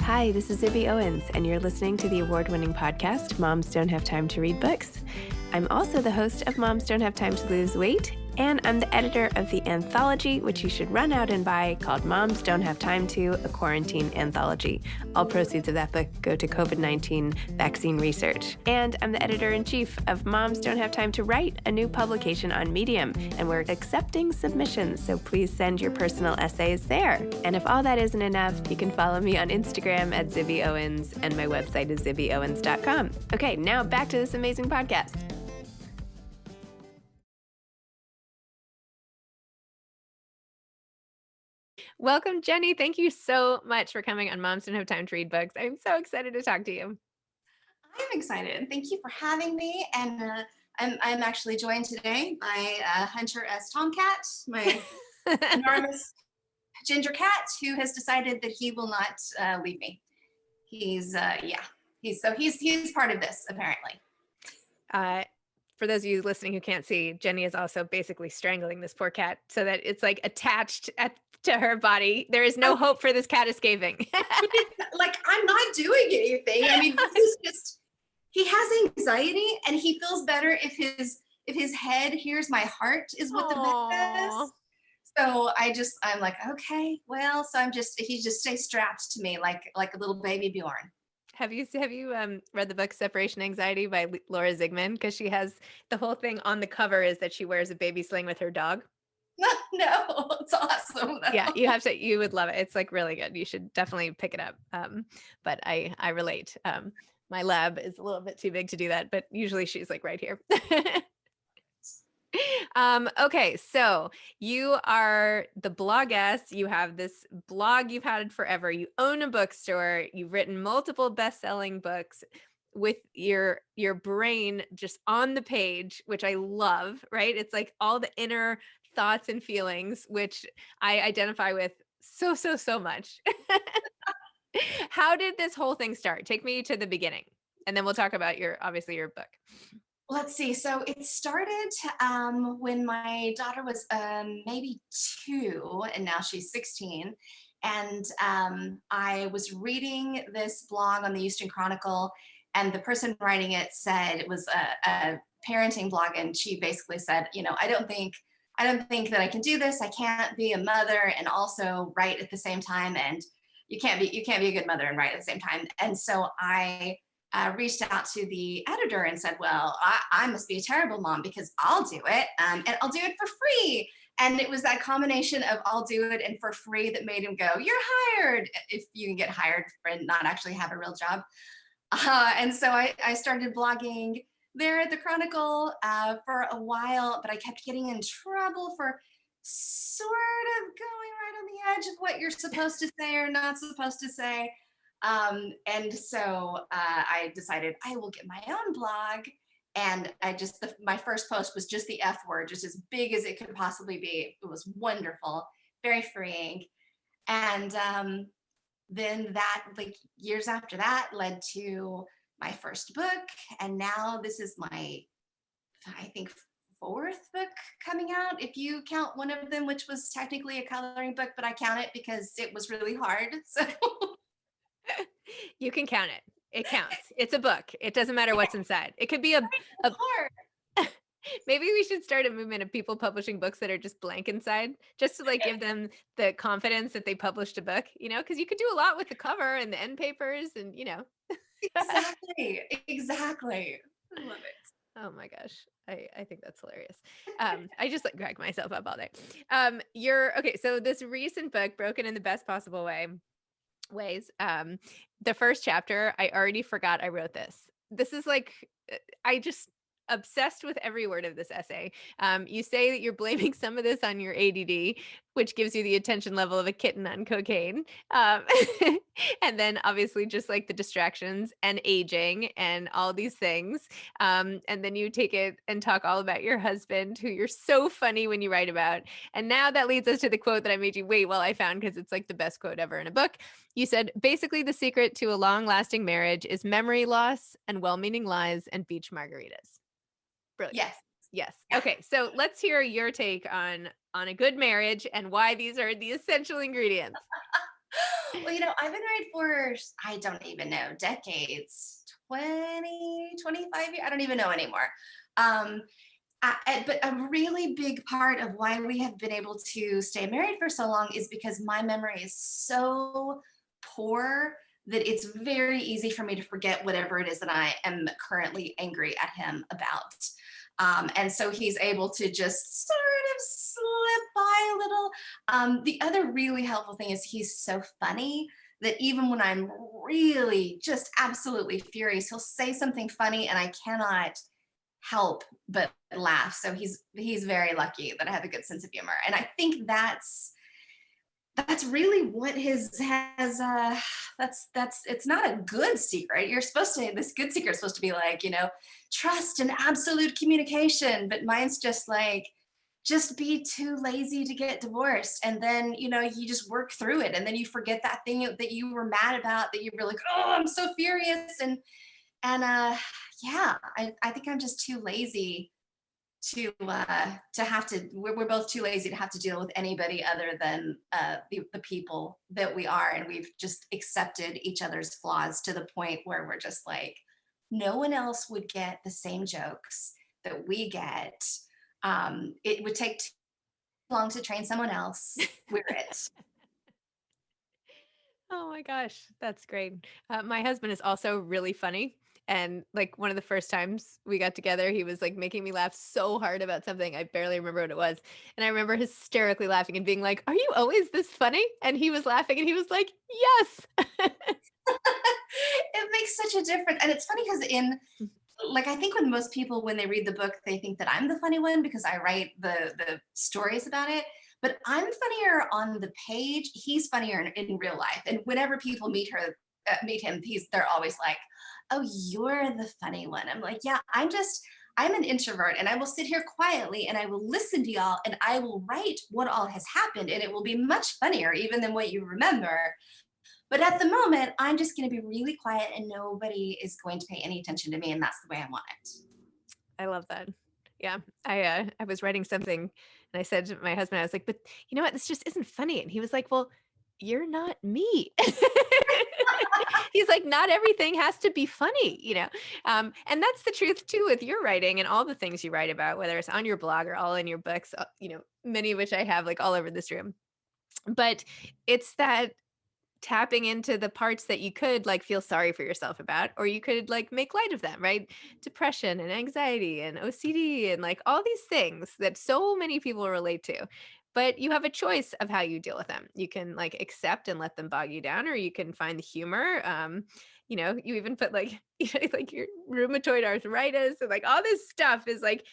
Hi, this is Zibby Owens, and you're listening to the award-winning podcast, Moms Don't Have Time to Read Books. I'm also the host of Moms Don't Have Time to Lose Weight, and I'm the editor of the anthology, which you should run out and buy, called Moms Don't Have Time to, a quarantine anthology. All proceeds of that book go to COVID-19 vaccine research. And I'm the editor-in-chief of Moms Don't Have Time to Write, a new publication on Medium, and we're accepting submissions, so please send your personal essays there. And if all that isn't enough, you can follow me on Instagram at Zibby Owens, and my website is zibbyowens.com. Okay, now back to this amazing podcast. Welcome, Jenny. Thank you so much for coming on Moms Don't Have Time to Read Books. I'm so excited to talk to you. I'm excited. Thank you for having me. And I'm actually joined today by Hunter S. Tomcat, my enormous ginger cat, who has decided that he will not leave me. He's part of this, apparently. For those of you listening who can't see, Jenny is also basically strangling this poor cat so that it's like attached to her body. There is no hope for this cat escaping. Like, I'm not doing anything. I mean, he has anxiety, and he feels better if his head hears my heart, is what the vet says. So I'm like, okay, well, so he just stays strapped to me like a little baby Bjorn. Have you read the book Separation Anxiety by Laura Zigman? Because she has the whole thing on the cover is that she wears a baby sling with her dog. No, it's awesome. Though. Yeah, you would love it. It's like really good. You should definitely pick it up. But I relate. My lab is a little bit too big to do that, but usually she's like right here. Okay, so you are the Bloggess. You have this blog you've had forever. You own a bookstore. You've written multiple best-selling books with your brain just on the page, which I love, right? It's like all the inner thoughts and feelings, which I identify with so much. How did this whole thing start? Take me to the beginning, and then we'll talk about your book. Let's see. So it started when my daughter was maybe 2, and now she's 16. And I was reading this blog on the Houston Chronicle, and the person writing it said it was a parenting blog, and she basically said, I don't think that I can do this. I can't be a mother and also write at the same time, and you can't be a good mother and write at the same time. And so I reached out to the editor and said, well, I must be a terrible mom because I'll do it, and I'll do it for free. And it was that combination of I'll do it and for free that made him go, you're hired, if you can get hired and not actually have a real job. And so I started blogging there at the Chronicle for a while, but I kept getting in trouble for sort of going right on the edge of what you're supposed to say or not supposed to say. And so I decided I will get my own blog, and my first post was just the F word, just as big as it could possibly be. It was wonderful, very freeing. And then that, like, years after that, led to my first book, and now this is my, I think, 4th book coming out, if you count one of them, which was technically a coloring book, but I count it because it was really hard. So you can count it. It counts. It's a book. It doesn't matter what's inside. It could be a maybe we should start a movement of people publishing books that are just blank inside, just to like give them the confidence that they published a book, because you could do a lot with the cover and the end papers and, Exactly. I love it. Oh my gosh. I think that's hilarious. I just like crack myself up all day. Okay. So this recent book, Broken in the Best Possible Ways. The first chapter, I already forgot I wrote this. This is like, I just obsessed with every word of this essay. You say that you're blaming some of this on your ADD, which gives you the attention level of a kitten on cocaine. And then obviously just like the distractions and aging and all these things. And then you take it and talk all about your husband, who you're so funny when you write about. And now that leads us to the quote that I made you wait while I found, because it's like the best quote ever in a book. You said, basically the secret to a long-lasting marriage is memory loss and well-meaning lies and beach margaritas. Brilliant. Yes. Okay. So let's hear your take on a good marriage and why these are the essential ingredients. Well, you know, I've been married for, I don't even know, decades, 20, 25 years. I don't even know anymore. Um, but a really big part of why we have been able to stay married for so long is because my memory is so poor that it's very easy for me to forget whatever it is that I am currently angry at him about. And so he's able to just sort of slip by a little. The other really helpful thing is he's so funny that even when I'm really just absolutely furious, he'll say something funny and I cannot help but laugh. So he's very lucky that I have a good sense of humor. And I think that's really what his has that's it's not a good secret. You're supposed to, this good secret is supposed to be like, you know, trust and absolute communication, but mine's just like, just be too lazy to get divorced, and then, you know, you just work through it, and then you forget that thing that you were mad about, that you were like, oh, I'm so furious. And yeah, I think I'm just too lazy to have to, we're both too lazy to have to deal with anybody other than the people that we are, and we've just accepted each other's flaws to the point where we're just like, no one else would get the same jokes that we get. It would take too long to train someone else. We're it. Oh my gosh, that's great. My husband is also really funny. And like one of the first times we got together, he was like making me laugh so hard about something. I barely remember what it was. And I remember hysterically laughing and being like, "Are you always this funny?" And he was laughing and he was like, "Yes." It makes such a difference, and it's funny because in, like, I think when most people, when they read the book, they think that I'm the funny one because I write the stories about it. But I'm funnier on the page. He's funnier in real life. And whenever people meet him, they're always like, "Oh, you're the funny one." I'm like, "Yeah, I'm an introvert, and I will sit here quietly and I will listen to y'all and I will write what all has happened, and it will be much funnier even than what you remember. But at the moment, I'm just going to be really quiet and nobody is going to pay any attention to me. And that's the way I want it." I love that. Yeah. I was writing something and I said to my husband, I was like, "But you know what? This just isn't funny." And he was like, "Well, you're not me." He's like, "Not everything has to be funny, you know?" And that's the truth too with your writing and all the things you write about, whether it's on your blog or all in your books, you know, many of which I have like all over this room. But it's that tapping into the parts that you could like feel sorry for yourself about, or you could like make light of them, right? Depression and anxiety and OCD and like all these things that so many people relate to. But you have a choice of how you deal with them. You can like accept and let them bog you down, or you can find the humor. You know, you even put like, you know, like your rheumatoid arthritis and like all this stuff is like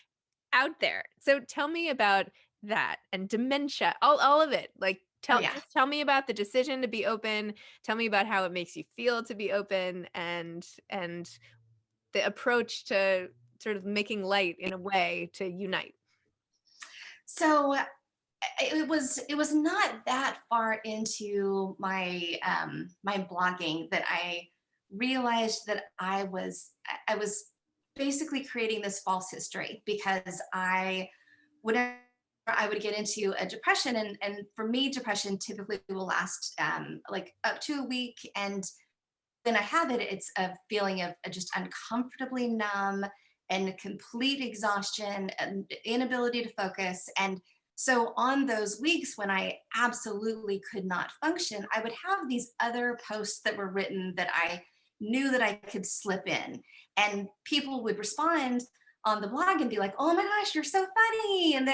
out there. So tell me about that and dementia, all of it. Like Oh, yeah. just tell me about the decision to be open. Tell me about how it makes you feel to be open and the approach to sort of making light in a way to unite. So it was not that far into my blogging that I realized that I was basically creating this false history, because whenever I would get into a depression, and for me, depression typically will last like up to a week, and when I have it, it's a feeling of just uncomfortably numb and complete exhaustion and inability to focus. And so, on those weeks when I absolutely could not function, I would have these other posts that were written that I knew that I could slip in. And people would respond on the blog and be like, "Oh my gosh, you're so funny." And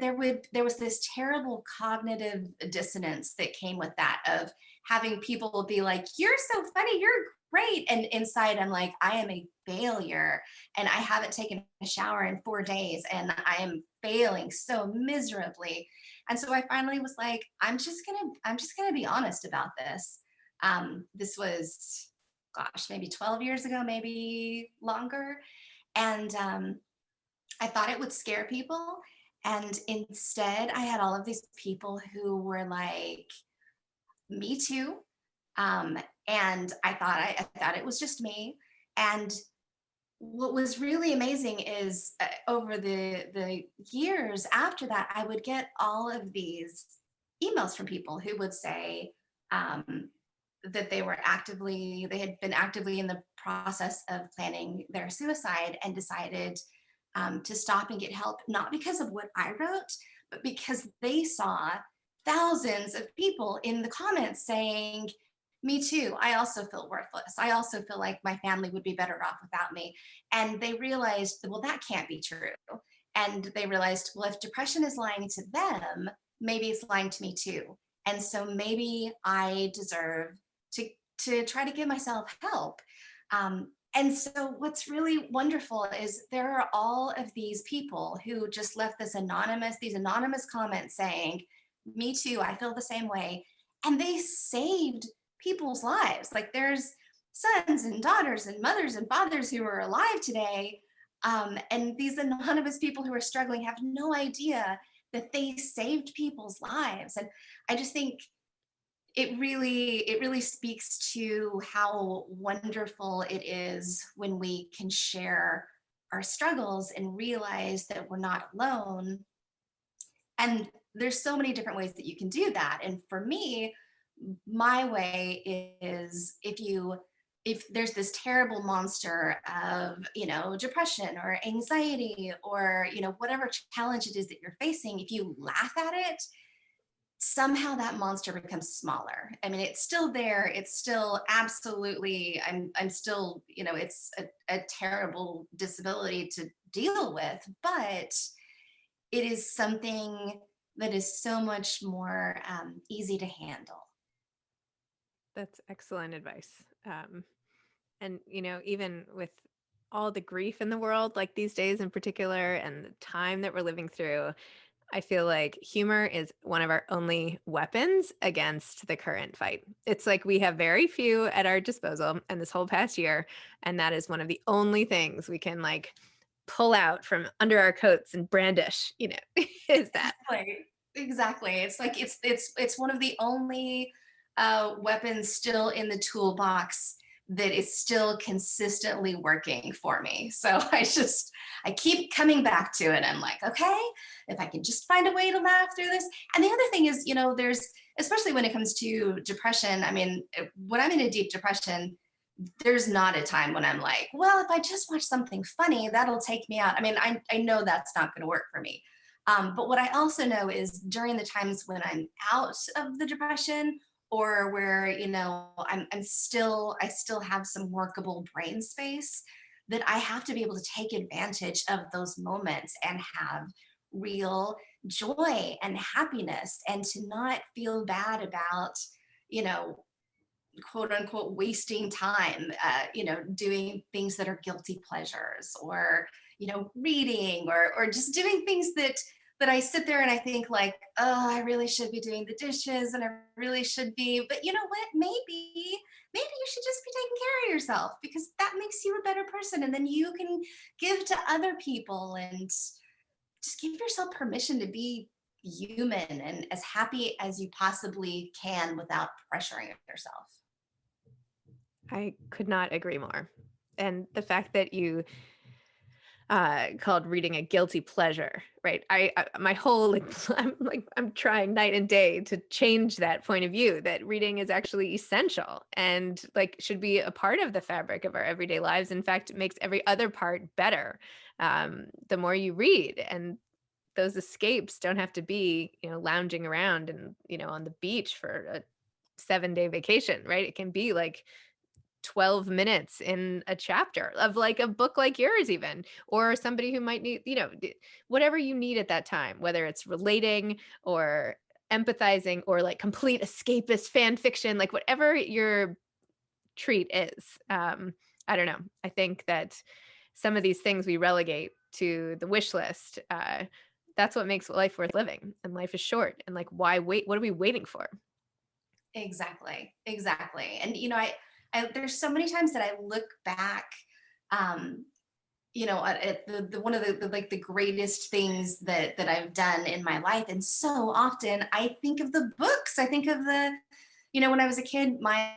there was this terrible cognitive dissonance that came with that, of having people be like, "You're so funny, you're great." And inside, I'm like, I am a failure, and I haven't taken a shower in 4 days, and I am failing so miserably. And so I finally was like, I'm just gonna be honest about this. This was, gosh, maybe 12 years ago, maybe longer. And I thought it would scare people. And instead, I had all of these people who were like, "Me too." Um, and I thought it was just me. And what was really amazing is, over the years after that, I would get all of these emails from people who would say, um, that they had been actively in the process of planning their suicide and decided to stop and get help, not because of what I wrote, but because they saw thousands of people in the comments saying, me too, I also feel worthless. I also feel like my family would be better off without me. And they realized, well, that can't be true. And they realized, well, if depression is lying to them, maybe it's lying to me too. And so maybe I deserve to try to give myself help. And so what's really wonderful is there are all of these people who just left these anonymous comments saying, me too, I feel the same way. And they saved people's lives. Like there's sons and daughters and mothers and fathers who are alive today. And these anonymous people who are struggling have no idea that they saved people's lives. And I just think it really speaks to how wonderful it is when we can share our struggles and realize that we're not alone. And there's so many different ways that you can do that. And for me, my way is if there's this terrible monster of, depression or anxiety or, whatever challenge it is that you're facing, if you laugh at it, somehow that monster becomes smaller. I mean, it's still there. It's still absolutely, I'm still, it's a terrible disability to deal with, but it is something that is so much more easy to handle. That's excellent advice. And, even with all the grief in the world, like these days in particular, and the time that we're living through, I feel like humor is one of our only weapons against the current fight. It's like we have very few at our disposal and this whole past year, and that is one of the only things we can like pull out from under our coats and brandish, is that. Exactly. It's like it's one of the only weapons still in the toolbox that is still consistently working for me. So I keep coming back to it. I'm like, okay, if I can just find a way to laugh through this. And the other thing is, there's, especially when it comes to depression, I mean, when I'm in a deep depression, there's not a time when I'm like, well, if I just watch something funny, that'll take me out. I mean, I know that's not going to work for me. But what I also know is during the times when I'm out of the depression, or where I still have some workable brain space, that I have to be able to take advantage of those moments and have real joy and happiness, and to not feel bad about you know quote unquote wasting time, doing things that are guilty pleasures, or reading, or just doing things that I sit there and I think like, oh, I really should be doing the dishes and I really should be, but you know what, maybe you should just be taking care of yourself, because that makes you a better person, and then you can give to other people, and just give yourself permission to be human and as happy as you possibly can without pressuring yourself. I could not agree more. And the fact that you called reading a guilty pleasure, right? I my whole I'm trying night and day to change that point of view, that reading is actually essential and like should be a part of the fabric of our everyday lives. In fact, it makes every other part better. The more you read, and those escapes don't have to be, lounging around and, on the beach for a 7-day vacation, right? It can be like 12 minutes in a chapter of like a book like yours even, or somebody who might need, whatever you need at that time, whether it's relating or empathizing or like complete escapist fan fiction, like whatever your treat is. I don't know. I think that some of these things we relegate to the wish list. That's what makes life worth living, and life is short, and like, why wait? What are we waiting for? Exactly. And I there's so many times that I look back, um, at the one of the greatest things that I've done in my life, and so often I think of the books. I think of when I was a kid, my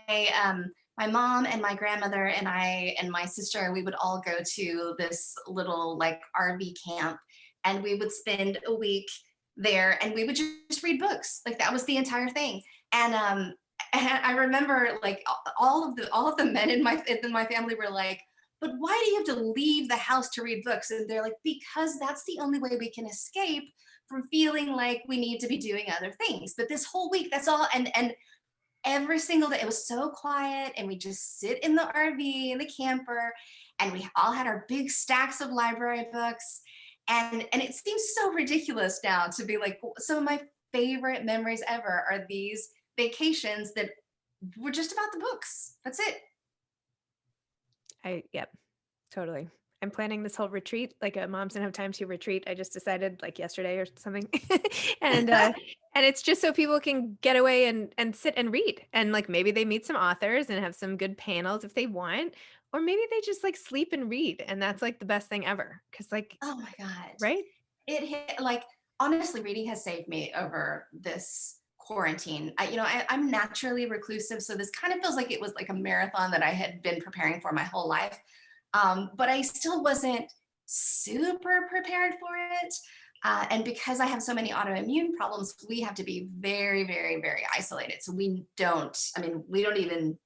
mom and my grandmother and I and my sister, we would all go to this little like RV camp, and we would spend a week there, and we would just read books. Like that was the entire thing. And And I remember like all of the men in my family were like, but why do you have to leave the house to read books? And they're like, because that's the only way we can escape from feeling like we need to be doing other things. But this whole week, that's all. And every single day, it was so quiet, and we just sit in the RV in the camper, and we all had our big stacks of library books. And it seems so ridiculous now to be like, some of my favorite memories ever are these vacations that were just about the books. That's it. Yep, totally. I'm planning this whole retreat, like a moms don't have time to retreat. I just decided like yesterday or something. and and it's just so people can get away and sit and read. And like maybe they meet some authors and have some good panels if they want, or maybe they just like sleep and read. And that's like the best thing ever. Cause like, Oh my God. right? It hit like, honestly, reading has saved me over this quarantine. I'm naturally reclusive, so this kind of feels like it was like a marathon that I had been preparing for my whole life. But I still wasn't super prepared for it. And because I have so many autoimmune problems, we have to be very, very, very isolated. So we don't even,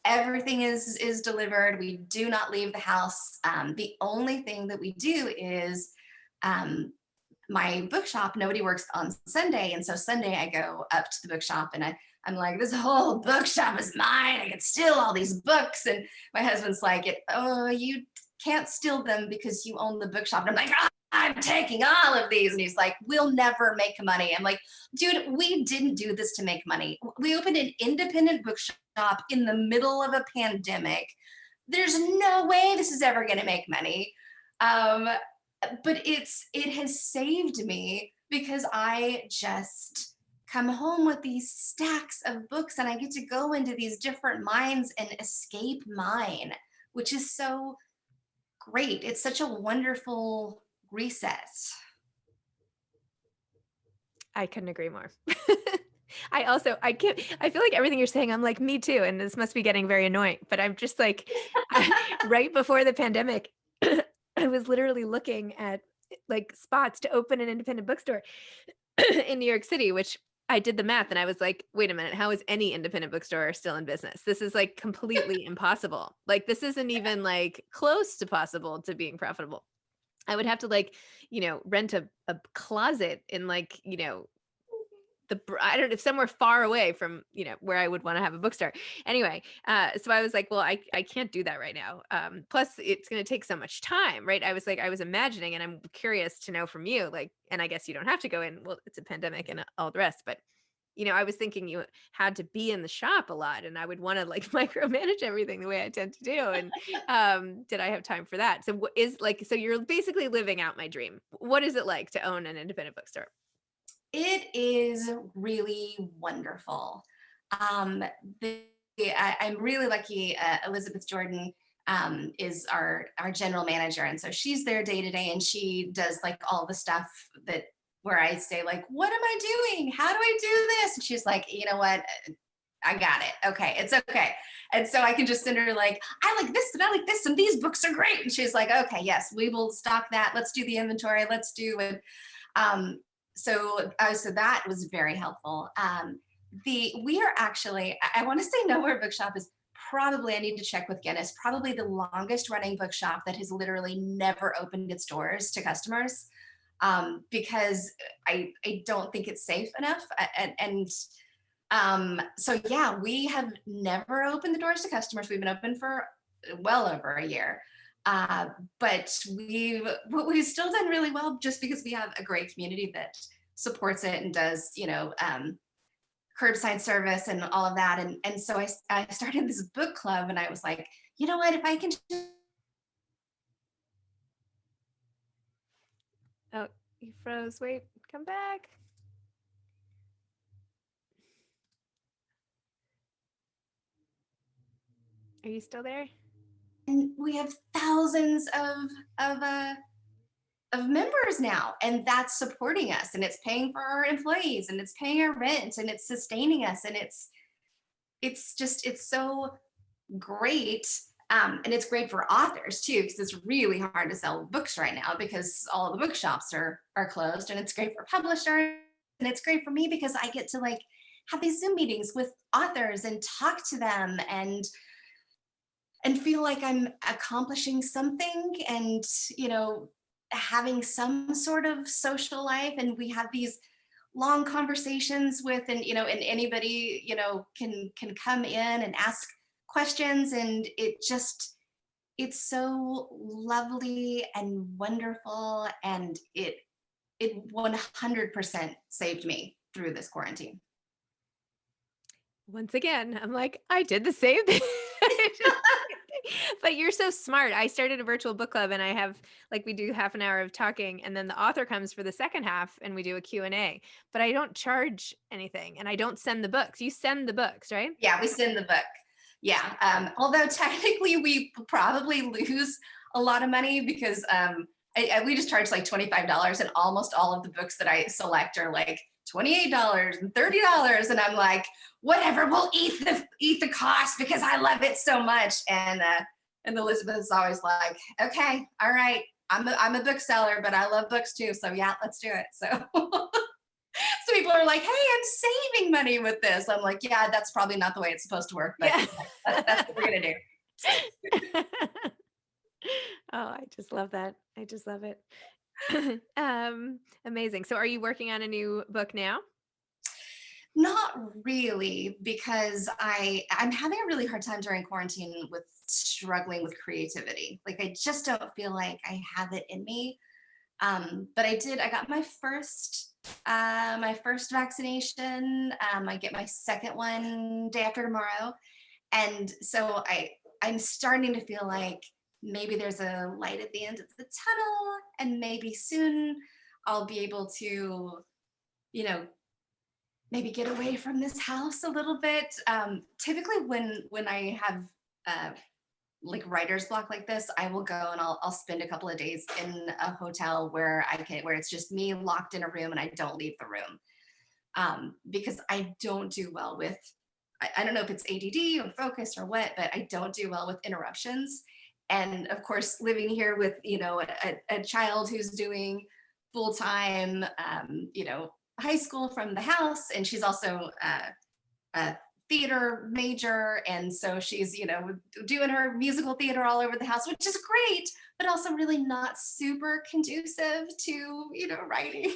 everything is delivered. We do not leave the house. The only thing that we do is um, my bookshop, nobody works on Sunday. And so Sunday I go up to the bookshop, and I'm like, this whole bookshop is mine. I can steal all these books. And my husband's like, oh, you can't steal them because you own the bookshop. And I'm like, oh, I'm taking all of these. And he's like, we'll never make money. I'm like, dude, we didn't do this to make money. We opened an independent bookshop in the middle of a pandemic. There's no way this is ever going to make money. But it has saved me because I just come home with these stacks of books, and I get to go into these different minds and escape mine, which is so great. It's such a wonderful reset. I couldn't agree more. I can't, I feel like everything you're saying, I'm like, me too. And this must be getting very annoying, but I'm just like, right before the pandemic, I was literally looking at like spots to open an independent bookstore in New York City, which I did the math and I was like, wait a minute, how is any independent bookstore still in business? This is like completely impossible. Like this isn't even like close to possible to being profitable. I would have to like, rent a closet in like, I don't know, if somewhere far away from, where I would want to have a bookstore. Anyway, so I was like, well, I can't do that right now. Plus it's going to take so much time, right? I was imagining, and I'm curious to know from you, like, and I guess you don't have to go in, well, it's a pandemic and all the rest, but I was thinking you had to be in the shop a lot, and I would want to like micromanage everything the way I tend to do. And did I have time for that? So so you're basically living out my dream. What is it like to own an independent bookstore? It is really wonderful. Um, the, I'm really lucky. Elizabeth Jordan is our general manager, and so she's there day to day, and she does like all the stuff that where I say like, "What am I doing? How do I do this?" And she's like, "You know what? I got it. Okay, it's okay." And so I can just send her like, "I like this and I like this, and these books are great." And she's like, "Okay, yes, we will stock that. Let's do the inventory. Let's do it." Um, so that was very helpful. We are actually, I want to say Nowhere Bookshop is probably, I need to check with Guinness, probably the longest running bookshop that has literally never opened its doors to customers, because I don't think it's safe enough. So yeah, we have never opened the doors to customers. We've been open for well over a year. But we've still done really well just because we have a great community that supports it and does, curbside service and all of that. And so I started this book club, and I was like, you know what, if I can just Oh, you froze. Wait, come back. Are you still there? and we have thousands of uh of members now, and that's supporting us, and it's paying for our employees, and it's paying our rent, and it's sustaining us, and it's so great. And it's great for authors too, because it's really hard to sell books right now because all the bookshops are closed. And it's great for publishers, and it's great for me because I get to like have these Zoom meetings with authors and talk to them and feel like I'm accomplishing something and, you know, having some sort of social life. And we have these long conversations with, and, you know, and anybody, you know, can come in and ask questions. And it's so lovely and wonderful. And it 100% saved me through this quarantine. Once again, I'm like, I did the same thing. I did the same thing. But you're so smart. I started a virtual book club and I have like we do half an hour of talking and then the author comes for the second half and we do a Q&A. But I don't charge anything and I don't send the books. You send the books, right? Yeah, we send the book. Yeah. Although technically we probably lose a lot of money because we just charge like $25 and almost all of the books that I select are like $28 and $30. And I'm like, whatever, we'll eat the cost because I love it so much. And Elizabeth is always like, okay, all right. I'm a bookseller, but I love books too. So yeah, let's do it. So so people are like, hey, I'm saving money with this. I'm like, yeah, that's probably not the way it's supposed to work, but Yeah. that's what we're going to do. Oh, I just love that. I just love it. Amazing. So are you working on a new book now? Not really, because I'm having a really hard time during quarantine with struggling with creativity. Like I just don't feel like I have it in me. But I got my first vaccination. I get my second one day after tomorrow. And so I'm starting to feel like maybe there's a light at the end of the tunnel and maybe soon I'll be able to, you know, maybe get away from this house a little bit. Typically when I have like writer's block like this, I will go and I'll spend a couple of days in a hotel where it's just me locked in a room and I don't leave the room. Because I don't do well with, I don't know if it's ADD or focus or what, but I don't do well with interruptions. And of course, living here with, you know, a child who's doing full time, you know, high school from the house, and she's also a theater major, and so she's, you know, doing her musical theater all over the house, which is great, but also really not super conducive to, you know, writing.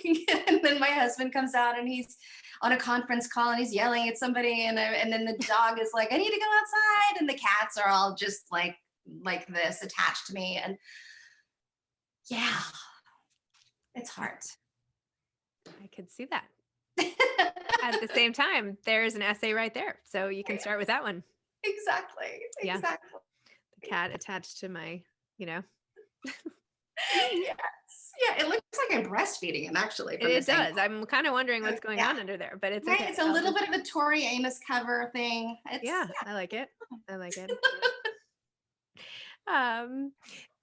And then my husband comes out and he's on a conference call and he's yelling at somebody, and then the dog is like, I need to go outside, and the cats are all just like this attached to me. And yeah, it's hard. I could see that. At the same time, there's an essay right there. So you can start with that one. Exactly. Yeah. Exactly. The cat attached to my, you know. Yes. Yeah, it looks like I'm breastfeeding him actually. It does. I'm kind of wondering what's going Yeah. on under there, but it's Right. okay. It's a little bit of a Tori Amos cover thing. Yeah, I like it. I like it. Um,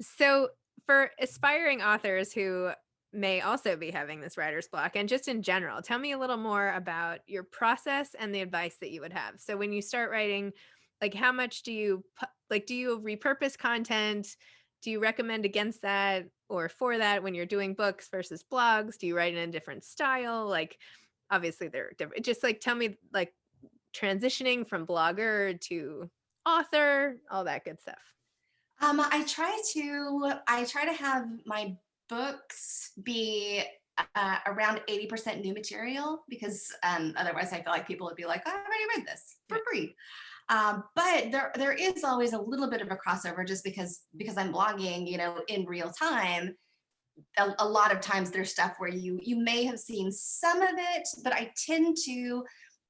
so for aspiring authors who may also be having this writer's block and just in general, tell me a little more about your process and the advice that you would have. So when you start writing, like how much do you do you repurpose content? Do you recommend against that or for that when you're doing books versus blogs? Do you write in a different style? Like obviously they're different. Just like tell me like transitioning from blogger to author, all that good stuff. I try to have my books be around 80% new material, because otherwise I feel like people would be like, oh, I already read this for free. But there is always a little bit of a crossover, just because I'm blogging, you know, in real time. A lot of times there's stuff where you may have seen some of it, but I tend to.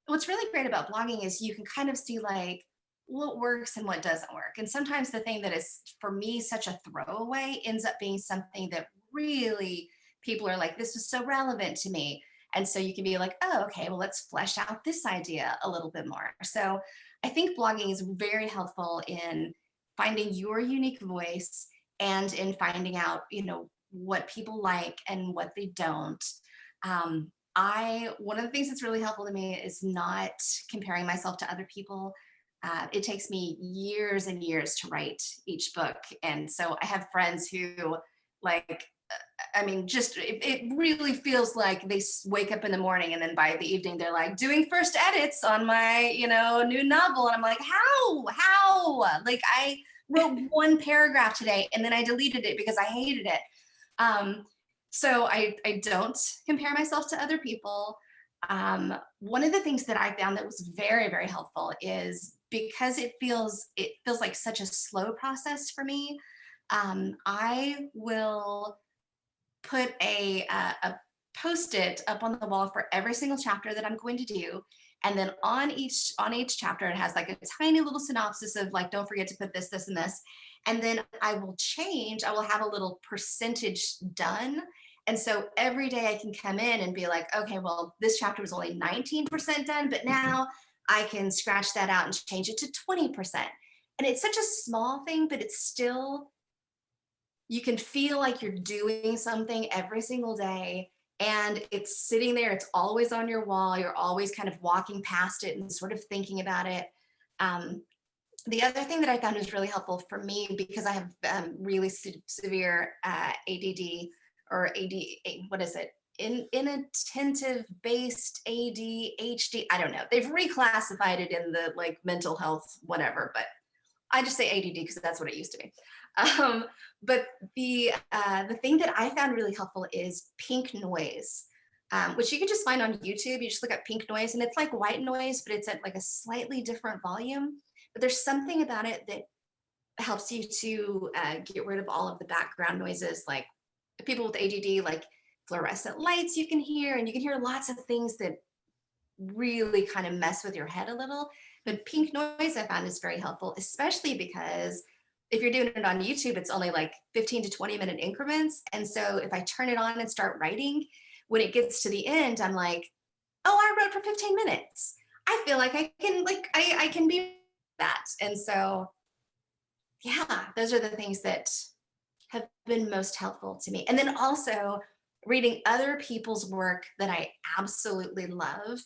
What's really great about blogging is you can kind of see like what works and what doesn't work. And sometimes the thing that is for me such a throwaway ends up being something that really people are like, this is so relevant to me. And so you can be like, oh, okay, well, let's flesh out this idea a little bit more. So I think blogging is very helpful in finding your unique voice and in finding out, you know, what people like and what they don't. One of the things that's really helpful to me is not comparing myself to other people. It takes me years and years to write each book. And so I have friends who like I mean, just it really feels like they wake up in the morning and then by the evening they're like doing first edits on my, new novel. And I'm like, how? Like I wrote one paragraph today and then I deleted it because I hated it. So I don't compare myself to other people. One of the things that I found that was very, very helpful is because it feels like such a slow process for me. I will put a post-it up on the wall for every single chapter that I'm going to do. And then on each chapter, it has like a tiny little synopsis of like, don't forget to put this, this, and this. And then I will have a little percentage done. And so every day I can come in and be like, okay, well, this chapter was only 19% done, but now I can scratch that out and change it to 20%. And it's such a small thing, but it's still, you can feel like you're doing something every single day and it's sitting there, it's always on your wall, you're always kind of walking past it and sort of thinking about it. The other thing that I found was really helpful for me, because I have really severe ADD or what is it? Inattentive based ADHD. I don't know. They've reclassified it in the like mental health, whatever, but I just say ADD because that's what it used to be. But the thing that I found really helpful is pink noise, which you can just find on YouTube. You just look up pink noise and it's like white noise, but it's at like a slightly different volume. But there's something about it that helps you to get rid of all of the background noises, like people with ADD, like fluorescent lights you can hear, and you can hear lots of things that really kind of mess with your head a little. But pink noise I found is very helpful, especially because if you're doing it on YouTube, it's only like 15 to 20 minute increments. And so if I turn it on and start writing, when it gets to the end, I'm like, oh, I wrote for 15 minutes. I feel like I can be that. And so, yeah, those are the things that have been most helpful to me. And then also reading other people's work that I absolutely love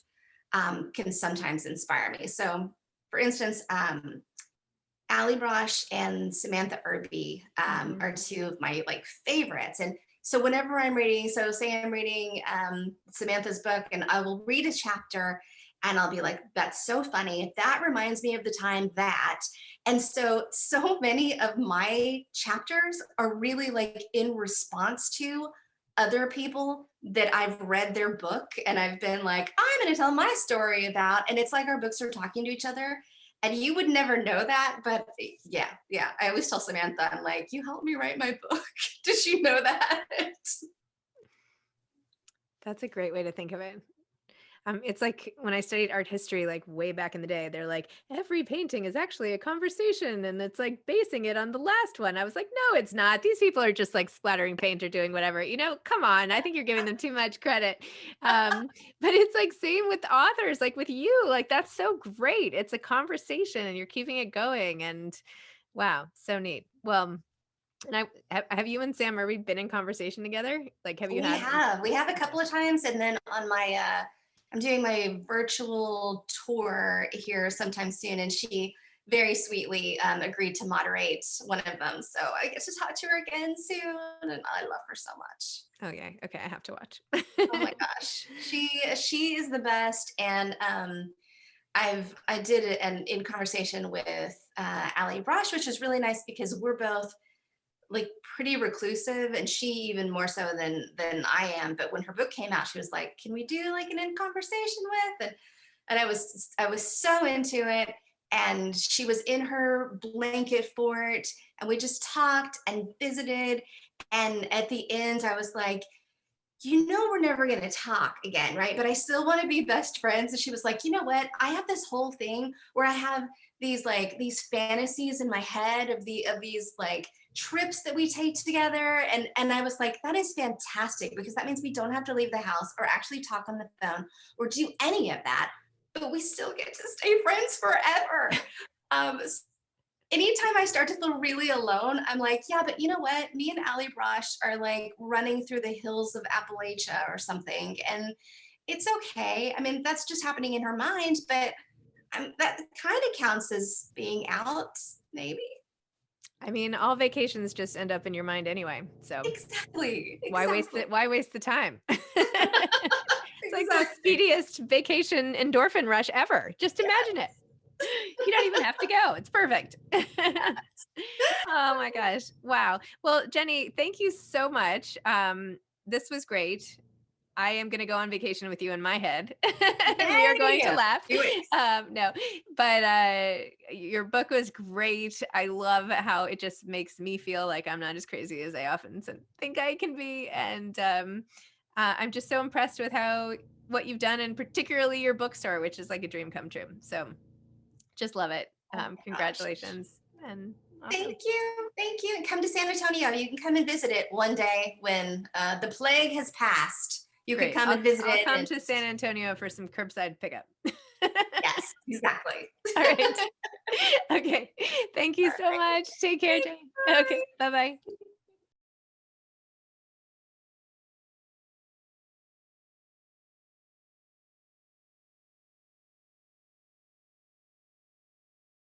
can sometimes inspire me. So for instance, Ali Brosh and Samantha Irby are two of my like favorites. And so whenever I'm reading, so say I'm reading Samantha's book and I will read a chapter and I'll be like, that's so funny. That reminds me of the time that. And so many of my chapters are really like in response to other people that I've read their book and I've been like, I'm going to tell my story about, and it's like our books are talking to each other. And you would never know that, but yeah. I always tell Samantha, I'm like, you helped me write my book. Did she know that? That's a great way to think of it. It's like when I studied art history, like way back in the day, they're like, every painting is actually a conversation. And it's like basing it on the last one. I was like, no, it's not. These people are just like splattering paint or doing whatever, come on. I think you're giving them too much credit. But it's like same with authors, like with you, like that's so great. It's a conversation and you're keeping it going. And wow, so neat. Well, and have you and Sam Irby been in conversation together? Like, have you We have a couple of times. And then on my, I'm doing my virtual tour here sometime soon, and she very sweetly agreed to moderate one of them. So I get to talk to her again soon, and I love her so much. Okay, I have to watch. Oh my gosh, she is the best, and I did an in conversation with Ali Brosh, which is really nice because we're both like pretty reclusive, and she even more so than I am. But when her book came out, she was like, can we do like an in conversation with? And I was so into it. And she was in her blanket fort and we just talked and visited. And at the end, I was like, we're never going to talk again, right? But I still want to be best friends. And she was like, you know what? I have this whole thing where I have these fantasies in my head of these like trips that we take together. And I was like, that is fantastic, because that means we don't have to leave the house or actually talk on the phone or do any of that, but we still get to stay friends forever. Anytime I start to feel really alone, I'm like, yeah, but you know what? Me and Ali Brosh are like running through the hills of Appalachia or something. And it's okay. I mean, that's just happening in her mind, but that kind of counts as being out, maybe. I mean, all vacations just end up in your mind anyway. So Exactly. why waste the time? It's like the Exactly. speediest vacation endorphin rush ever. Just imagine it. You don't even have to go. It's perfect. Oh my gosh. Wow. Well, Jenny, thank you so much. This was great. I am going to go on vacation with you in my head and we are going to Yay! laugh. Do it. No, but your book was great. I love how it just makes me feel like I'm not as crazy as I often think I can be. And I'm just so impressed with what you've done, and particularly your bookstore, which is like a dream come true. So just love it. Oh my gosh. Congratulations. And awesome. Thank you. Thank you. And come to San Antonio. You can come and visit it one day when the plague has passed. You Great. can come and visit I'll it. come to San Antonio for some curbside pickup. Yes, exactly. All right. Okay. Thank you so much. Take care, Jane. Okay. Bye-bye.